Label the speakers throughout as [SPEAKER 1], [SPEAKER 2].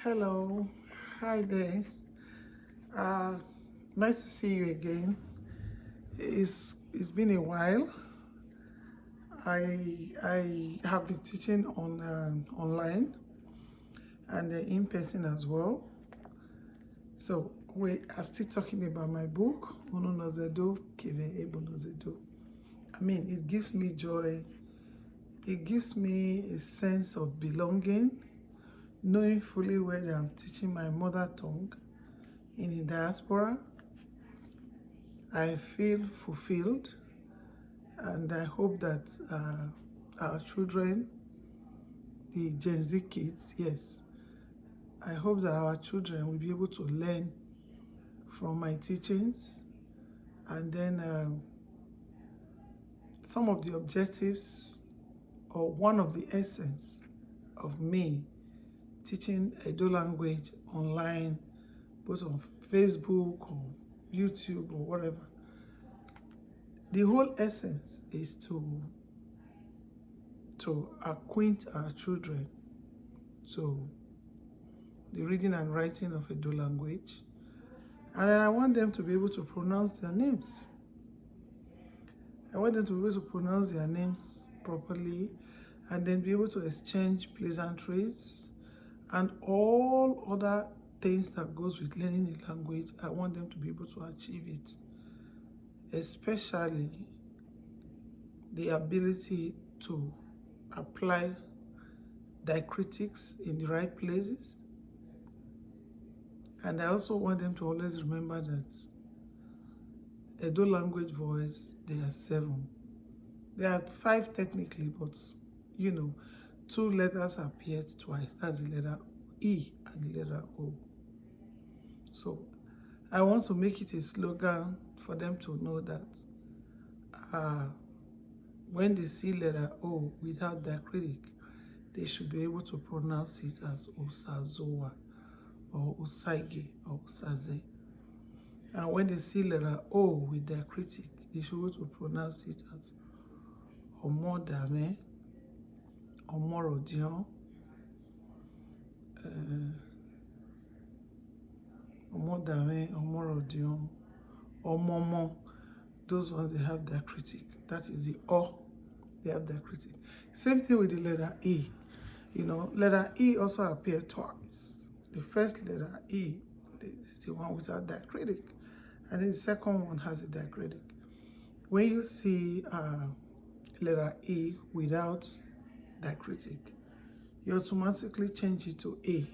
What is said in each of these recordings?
[SPEAKER 1] Hello, hi there. Uh, nice to see you again. It's been a while. I have been teaching on online and in person as well. So we are still talking about my book, Ununozędo, kevbę, Ebonozędo. I mean, it gives me joy. It gives me a sense of belonging, knowing fully well that I'm teaching my mother tongue in the diaspora. I feel fulfilled, and I hope that our children, the Gen Z kids, yes, I hope that our children will be able to learn from my teachings. And then some of the objectives, or one of the essence of me teaching Edo language online, both on Facebook or YouTube or whatever, the whole essence is to acquaint our children to the reading and writing of Edo language. And I want them to be able to pronounce their names. I want them to be able to pronounce their names properly, and then be able to exchange pleasantries and all other things that goes with learning a language. I want them to be able to achieve it, especially the ability to apply diacritics in the right places. And I also want them to always remember that Edo language voice, there are 7. There are 5 technically, but you know, 2 letters appeared twice. That's the letter E and the letter O. So I want to make it a slogan for them to know that when they see letter O without diacritic, they should be able to pronounce it as Osazoa or Osage or Osaze. And when they see letter O with diacritic, they should be able to pronounce it as Omodame, Omorodion, Omodame, Omorodion, Omomo. Those ones, they have diacritic. That is the O, they have diacritic. Same thing with the letter E. You know, letter E also appears twice. The first letter E is the one without diacritic, and then the second one has a diacritic. When you see letter E without diacritic, you automatically change it to A.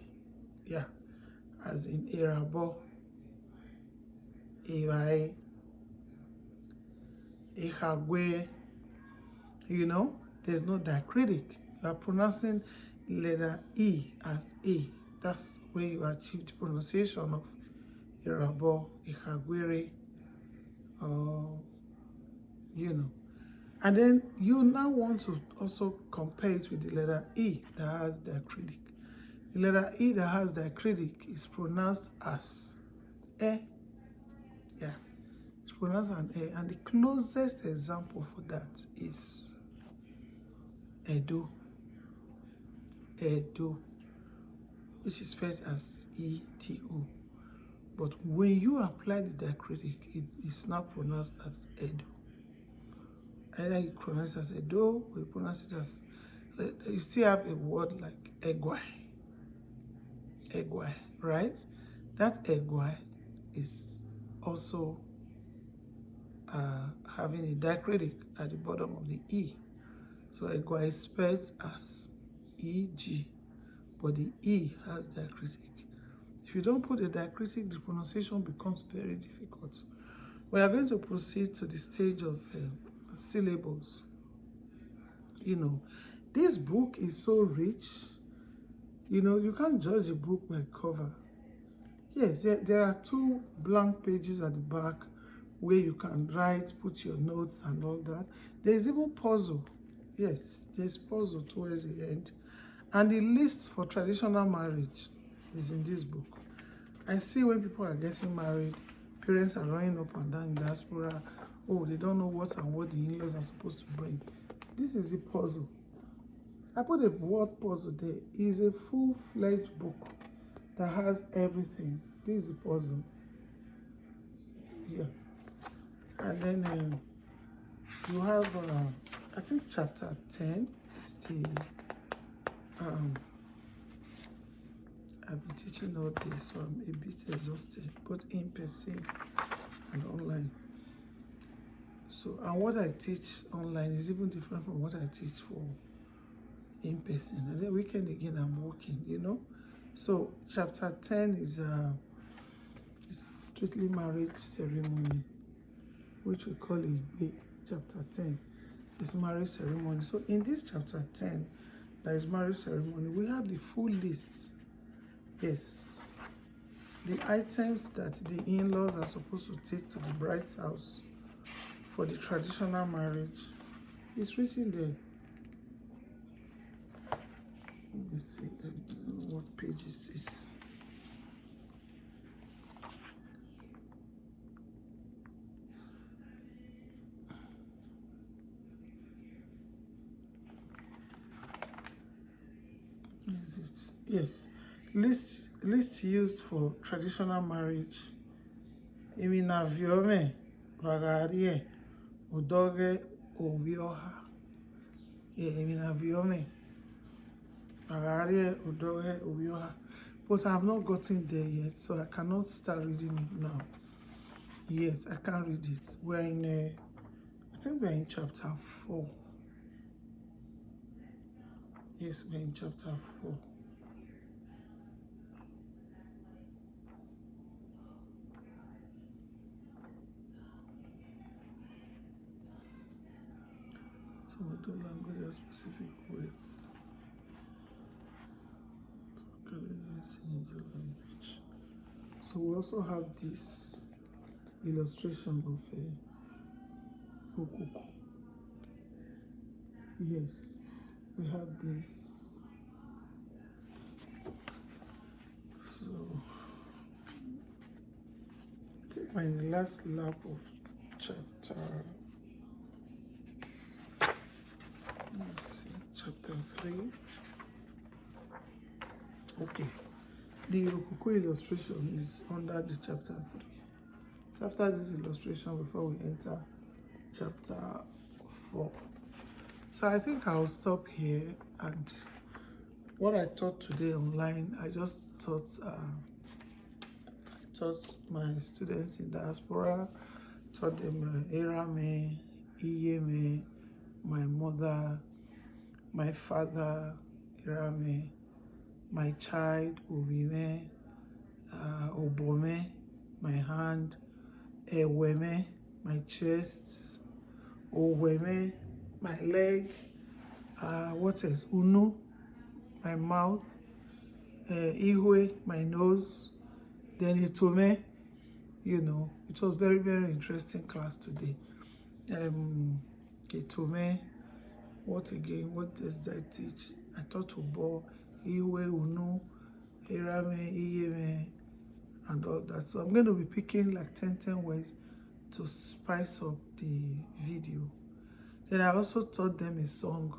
[SPEAKER 1] Yeah, as in Erabo, Ewae, Ehagwe. You know, there's no diacritic. You are pronouncing letter E as A. That's when you achieve the pronunciation of Erabo, Ehagwere, you know. And then you now want to also compare it with the letter E that has diacritic. The letter E that has diacritic is pronounced as E. Yeah, it's pronounced as E. And the closest example for that is Edo. Edo, which is spelled as E-T-O. But when you apply the diacritic, it is now pronounced as Edo. Either you pronounce it as Edo, or you pronounce it as, you still have a word like Egwai. Egwai, right? That Egwai is also having a diacritic at the bottom of the E. So Egwai is spelled as E-G, but the E has diacritic. If you don't put a diacritic, the pronunciation becomes very difficult. We are going to proceed to the stage of syllables. You know, this book is so rich. You know, you can't judge a book by cover. Yes, there are 2 blank pages at the back where you can write, put your notes and all that. There's even puzzle. Yes, there's puzzle towards the end. And the list for traditional marriage is in this book. I see when people are getting married, parents are running up and down in diaspora. Oh, they don't know what and what the in-laws are supposed to bring. This is a puzzle. I put a word puzzle there. It's a full-fledged book. that has everything. This is the puzzle. Yeah. And then you have, I think chapter 10 is the, I've been teaching all this, so I'm a bit exhausted, both in person and online. So, and what I teach online is even different from what I teach for in person. And then weekend again, I'm working, you know. So, chapter 10 is strictly marriage ceremony, which we call it chapter 10 is marriage ceremony. So, in this chapter 10, that is marriage ceremony, we have the full list. Yes, the items that the in-laws are supposed to take to the bride's house for the traditional marriage. It's written there. Let me see what page is this. Is it? Yes. List used for traditional marriage. Imina viome, vagarie, udoge, ovioha. Yeah, imina viome, vagarie, udoge, ovioha. But I have not gotten there yet, so I cannot start reading it now. Yes, I can't read it. We're in, I think we're in chapter 4. Yes, we're in chapter 4. So we do language as specific words. Language. So we also have this illustration of a okuku. Yes, we have this. So I think my last lap of chapter, let's see, chapter 3. Okay, the okuku illustration is under the chapter 3. So after this illustration, before we enter chapter 4. So I think I'll stop here, and what I taught today online, I just taught my students in diaspora, taught them Erame, Iyeme, my mother, my father, Erame, my child, Uvime, Obome, my hand, Eweme, my chest, Oweme, my leg, what else? Unu, my mouth, Ihwe, my nose, then Itome. You know, it was very, very interesting class today. Itome, what again? What does that teach? I taught Ubo, Ihwe, Unu, Irame, Iyeme, and all that. So I'm going to be picking like 10 words to spice up the video. Then I also taught them a song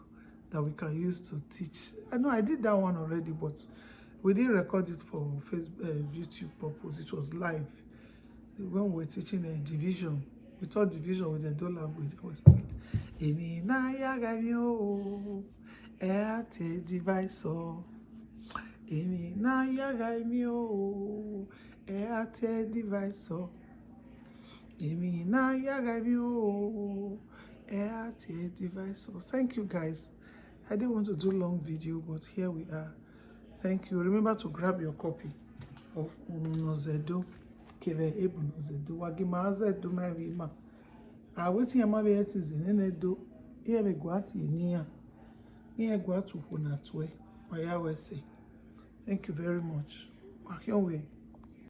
[SPEAKER 1] that we can use to teach. I know I did that one already, but we didn't record it for Facebook, YouTube purpose. It was live. When we were teaching a division, we taught division with the Edo language. I was like, Emi na yagami o, ate device o. Emi na yagami o, ate device o. Emi na yagami o, ate device o. Thank you guys. I didn't want to do long video, but here we are. Thank you. Remember to grab your copy of Ununozędo, kevbę Ebonozędo. Wagimazedo mavima. Waiting a mabe is in Edo. Here we go at Nia. Here go to Hunatwe. Why I say. Thank you very much.